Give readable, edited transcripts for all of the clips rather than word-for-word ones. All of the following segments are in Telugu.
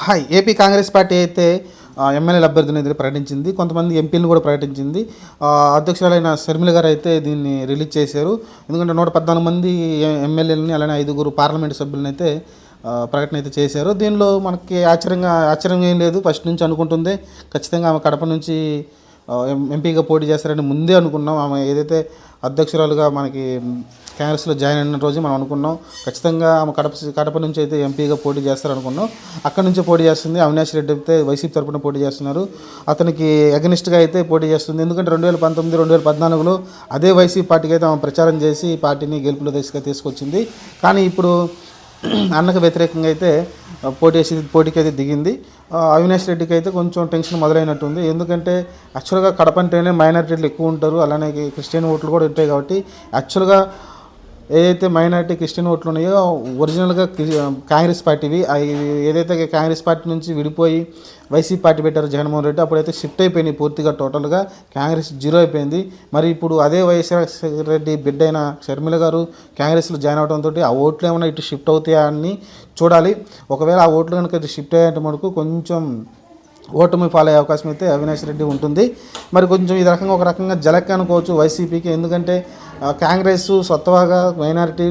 హాయ్ ఏపీ కాంగ్రెస్ పార్టీ అయితే ఎమ్మెల్యేల అభ్యర్థిని అయితే ప్రకటించింది. కొంతమంది ఎంపీలను కూడా ప్రకటించింది. అధ్యక్షురాలైన షర్మిల గారు అయితే దీన్ని రిలీజ్ చేశారు. ఎందుకంటే 114 మంది ఎమ్మెల్యేలని అలానే 5 పార్లమెంటు సభ్యులను అయితే ప్రకటన అయితే చేశారు. దీనిలో మనకి ఆశ్చర్యం ఏం లేదు. ఫస్ట్ నుంచి అనుకుంటుంది ఖచ్చితంగా ఆమె కడప నుంచి ఎంపీగా పోటీ చేస్తారని ముందే అనుకున్నాం. ఆమె ఏదైతే అధ్యక్షురాలుగా మనకి కాంగ్రెస్లో జాయిన్ అయిన రోజు మనం అనుకున్నాం ఖచ్చితంగా ఆమె కడప నుంచి అయితే ఎంపీగా పోటీ చేస్తారనుకున్నాం. అక్కడ నుంచే పోటీ చేస్తుంది. అవినాష్ రెడ్డి అయితే వైసీపీ తరఫున పోటీ చేస్తున్నారు. అతనికి అగనిస్ట్గా అయితే పోటీ చేస్తుంది. ఎందుకంటే 2019, 2014లో అదే వైసీపీ పార్టీకి అయితే ఆమె ప్రచారం చేసి పార్టీని గెలుపులో దిశగా తీసుకొచ్చింది. కానీ ఇప్పుడు అన్నకు వ్యతిరేకంగా అయితే పోటీకి అయితే దిగింది. అవినాష్ రెడ్డికి అయితే కొంచెం టెన్షన్ మొదలైనట్టుంది. ఎందుకంటే యాక్చువల్గా కడప అంటేనే మైనారిటీలు ఎక్కువ ఉంటారు, అలానే క్రిస్టియన్ ఓట్లు కూడా ఉంటాయి. కాబట్టి యాక్చువల్గా ఏదైతే మైనారిటీ క్రిస్టియన్ ఓట్లు ఉన్నాయో ఒరిజినల్గా కాంగ్రెస్ పార్టీవి ఏదైతే కాంగ్రెస్ పార్టీ నుంచి విడిపోయి వైసీపీ పార్టీ పెట్టారు జగన్మోహన్ రెడ్డి, అప్పుడైతే షిఫ్ట్ అయిపోయినాయి పూర్తిగా. టోటల్గా కాంగ్రెస్ జీరో అయిపోయింది. మరి ఇప్పుడు అదే వైఎస్ రెడ్డి బిడ్డ అయిన షర్మిల గారు కాంగ్రెస్లో జాయిన్ అవడంతో ఆ ఓట్లు ఏమైనా ఇటు షిఫ్ట్ అవుతాయా అని చూడాలి. ఒకవేళ ఆ ఓట్లు కనుక ఇటు షిఫ్ట్ అయ్యేంత మనకు కొంచెం ఓటమి పాలయ్యే అవకాశం అయితే అవినాష్ రెడ్డి ఉంటుంది. మరి కొంచెం ఈ రకంగా ఒక రకంగా జలక్ అనుకోవచ్చు వైసీపీకి. ఎందుకంటే కాంగ్రెస్ స్వతహాగా మైనారిటీ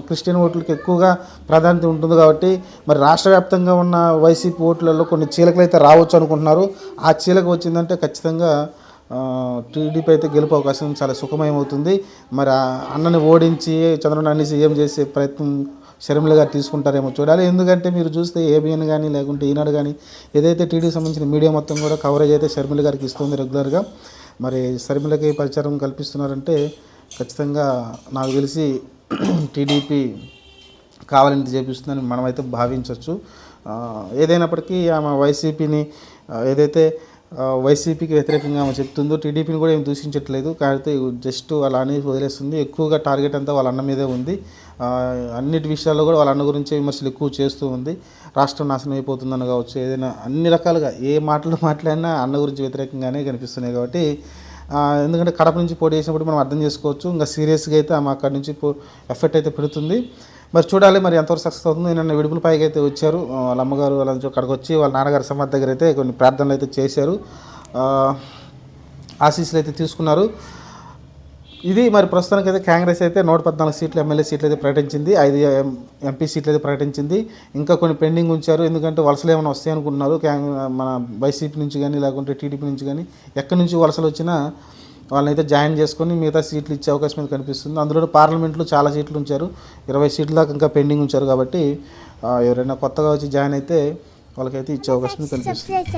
క్రిస్టియన్ ఓట్లకి ఎక్కువగా ప్రాధాన్యత ఉంటుంది. కాబట్టి మరి రాష్ట్ర వ్యాప్తంగా ఉన్న వైసీపీ ఓట్లలో కొన్ని చీలకలు అయితే రావచ్చు అనుకుంటున్నారు. ఆ చీలకు వచ్చిందంటే ఖచ్చితంగా టీడీపీ అయితే గెలుపు అవకాశం చాలా సుఖమయమవుతుంది. మరి అన్నని ఓడించి చంద్రబాబు నాయుడిని సీఎం చేసే ప్రయత్నం షర్మిల గారు తీసుకుంటారేమో చూడాలి. ఎందుకంటే మీరు చూస్తే ఏబిఎన్ కానీ లేకుంటే ఈనాడు కానీ ఏదైతే టీడీకి సంబంధించిన మీడియా మొత్తం కూడా కవరేజ్ అయితే షర్మిల గారికి ఇస్తుంది రెగ్యులర్గా. మరి షర్మిలకి పరిచయం కల్పిస్తున్నారంటే ఖచ్చితంగా నాకు తెలిసి టీడీపీ కావాలని చేపిస్తుందని మనమైతే భావించవచ్చు. ఏదైనప్పటికీ ఆమె వైసీపీని ఏదైతే వైసీపీకి వ్యతిరేకంగా ఆమె చెప్తుందో టీడీపీని కూడా ఏం దూషించట్లేదు. కాబట్టి జస్ట్ అలా అని వదిలేస్తుంది. ఎక్కువగా టార్గెట్ అంతా వాళ్ళ అన్న మీదే ఉంది. అన్నిటి విషయాల్లో కూడా వాళ్ళ అన్న గురించే విమర్శలు ఎక్కువ చేస్తూ ఉంది. రాష్ట్రం నాశనం అయిపోతుందని కావచ్చు, ఏదైనా అన్ని రకాలుగా ఏ మాటలు మాట్లాడినా అన్న గురించి వ్యతిరేకంగానే కనిపిస్తున్నాయి. కాబట్టి ఎందుకంటే కడప నుంచి పోటీ చేసినప్పుడు మనం అర్థం చేసుకోవచ్చు. ఇంకా సీరియస్గా అయితే ఆమె అక్కడి నుంచి ఎఫెక్ట్ అయితే పెడుతుంది. మరి చూడాలి మరి ఎంతవరకు సక్సెస్ అవుతుంది. నిన్న విడుపుల పైకి అయితే వచ్చారు వాళ్ళ అమ్మగారు, వాళ్ళ అక్కడికి వచ్చి వాళ్ళ నాన్నగారి సమాధి దగ్గర అయితే కొన్ని ప్రార్థనలు అయితే చేశారు, ఆశీస్సులు అయితే తీసుకున్నారు. ఇది మరి ప్రస్తుతానికి అయితే కాంగ్రెస్ అయితే 114 సీట్లు ఎమ్మెల్యే సీట్లు అయితే ప్రకటించింది, 5 ఎంపీ సీట్లు అయితే ప్రకటించింది. ఇంకా కొన్ని పెండింగ్ ఉంచారు. ఎందుకంటే వలసలు ఏమైనా వస్తాయి అనుకుంటున్నారు మన వైసీపీ నుంచి కానీ లేకుంటే టీడీపీ నుంచి కానీ. ఎక్కడి నుంచి వలసలు వచ్చినా వాళ్ళని అయితే జాయిన్ చేసుకొని మిగతా సీట్లు ఇచ్చే అవకాశం అయితే కనిపిస్తుంది. అందులో పార్లమెంట్లో చాలా సీట్లు ఉంచారు, 20 సీట్ల దాకా ఇంకా పెండింగ్ ఉంచారు. కాబట్టి ఎవరైనా కొత్తగా వచ్చి జాయిన్ అయితే వాళ్ళకైతే ఇచ్చే అవకాశం కనిపిస్తుంది.